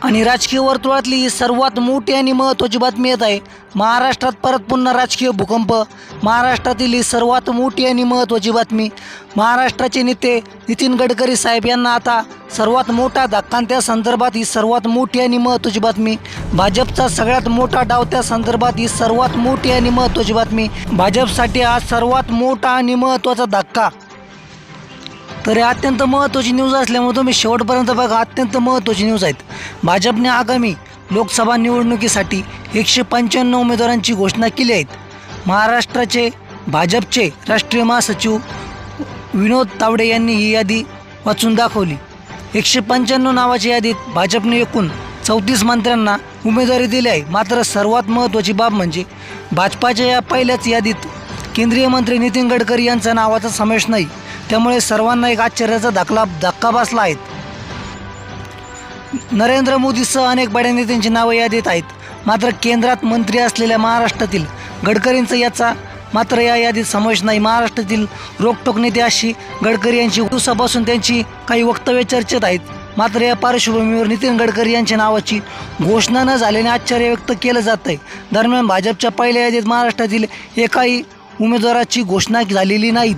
आणि राजकीय वर्तुळातली ही सर्वात मोठी आणि महत्त्वाची बातमी येत आहे। महाराष्ट्रात परत पुन्हा राजकीय भूकंप। महाराष्ट्रातील ही सर्वात मोठी आणि महत्त्वाची बातमी। महाराष्ट्राचे नेते नितीन गडकरी साहेब यांना आता सर्वात मोठा धक्का। त्या संदर्भात ही सर्वात मोठी आणि महत्त्वाची बातमी। भाजपचा सगळ्यात मोठा डाव त्या संदर्भात ही सर्वात मोठी आणि महत्त्वाची बातमी। भाजपसाठी हा सर्वात मोठा आणि महत्त्वाचा धक्का। तर अत्यंत महत्त्वाची न्यूज असल्यामुळे तुम्ही शेवटपर्यंत बघा। अत्यंत महत्त्वाची न्यूज आहेत। भाजपने आगामी लोकसभा निवडणुकीसाठी 195 उमेदवारांची घोषणा केली आहे। महाराष्ट्राचे भाजपचे राष्ट्रीय महासचिव विनोद तावडे यांनी ही यादी वाचून दाखवली। 195 नावाच्या यादीत भाजपने एकूण 34 मंत्र्यांना उमेदवारी दिली आहे। मात्र सर्वात महत्त्वाची बाब म्हणजे भाजपाच्या या पहिल्याच यादीत केंद्रीय मंत्री नितीन गडकरी यांचा नावाचा समावेश नाही। त्यामुळे सर्वांना एक आश्चर्याचा धक्का बसला आहे। नरेंद्र मोदीसह अनेक बड्या नेत्यांची नावे यादीत आहेत। मात्र केंद्रात मंत्री असलेल्या महाराष्ट्रातील गडकरींचा मात्र या यादीत समावेश नाही। महाराष्ट्रातील रोखठोक नेते अशी गडकरी यांची दिवसापासून त्यांची काही वक्तव्य चर्चेत आहेत। मात्र या पार्श्वभूमीवर नितीन गडकरी यांच्या नावाची घोषणा न झाल्याने आश्चर्य व्यक्त केलं जात आहे। दरम्यान भाजपच्या पहिल्या यादीत महाराष्ट्रातील एकाही उमेदवाराची घोषणा झालेली नाही।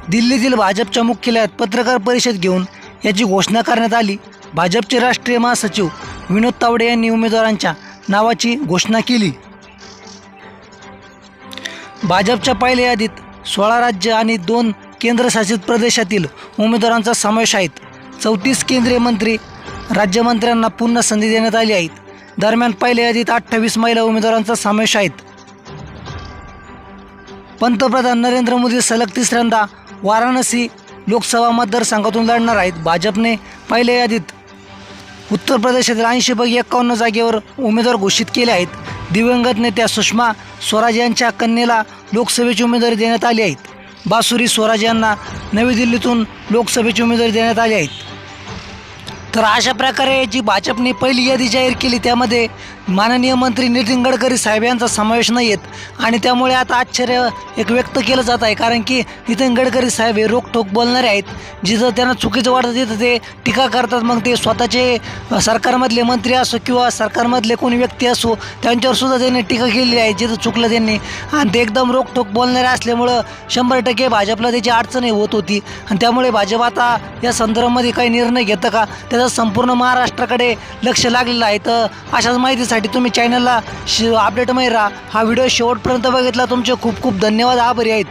दिल्लीतील भाजपच्या मुख्यालयात पत्रकार परिषद घेऊन याची घोषणा करण्यात आली। भाजपचे राष्ट्रीय महासचिव विनोद तावडे यांनी उमेदवारांच्या नावाची घोषणा केली। भाजपच्या पहिल्या यादीत 16 राज्य आणि 2 केंद्रशासित प्रदेशातील उमेदवारांचा समावेश आहे। 34 केंद्रीय मंत्री राज्यमंत्र्यांना पुन्हा संधी देण्यात आली आहे। दरम्यान पहिल्या यादीत 28 महिला उमेदवारांचा समावेश आहे। पंतप्रधान नरेंद्र मोदी सलग तिसऱ्यांदा वाराणसी लोकसभा मतदारसंघातून लढणार आहेत। भाजपने पहिल्या यादीत उत्तर प्रदेशातील 80 पैकी 51 जागेवर उमेदवार घोषित केले आहेत। दिवंगत नेत्या सुषमा स्वराज यांच्या कन्येला लोकसभेची उमेदवारी देण्यात आली आहे। बासुरी स्वराज यांना नवी दिल्लीतून लोकसभेची उमेदवारी देण्यात आली आहे। तर अशा प्रकारे जी भाजपने पहिली यादी जाहीर केली त्यामध्ये माननीय मंत्री नितीन गडकरी साहेब यांचा समावेश नाही आहेत। आणि त्यामुळे आता आश्चर्य एक व्यक्त केलं जात आहे। कारण की नितीन गडकरी साहेब हे रोखठोक बोलणारे आहेत। जिथं त्यांना चुकीचं वाटतं तिथं ते टीका करतात। मग ते स्वतःचे सरकारमधले मंत्री असो किंवा सरकारमधले कोणी व्यक्ती असो त्यांच्यावरसुद्धा त्यांनी टीका केलेली आहे जिथं चुकलं त्यांनी। आणि ते एकदम रोखठोक बोलणारे असल्यामुळं 100% भाजपला त्याची अडचणी होत होती। आणि त्यामुळे भाजप आता या संदर्भामध्ये काही निर्णय घेतं का त्याचा संपूर्ण महाराष्ट्राकडे लक्ष लागलेलं आहे। तर अशाच माहितीसाठी तुम्ही चॅनलला अपडेटमध्ये राहा। हा व्हिडिओ शेवटपर्यंत बघितला तुमचे खूप खूप धन्यवाद। आभारी आहेत।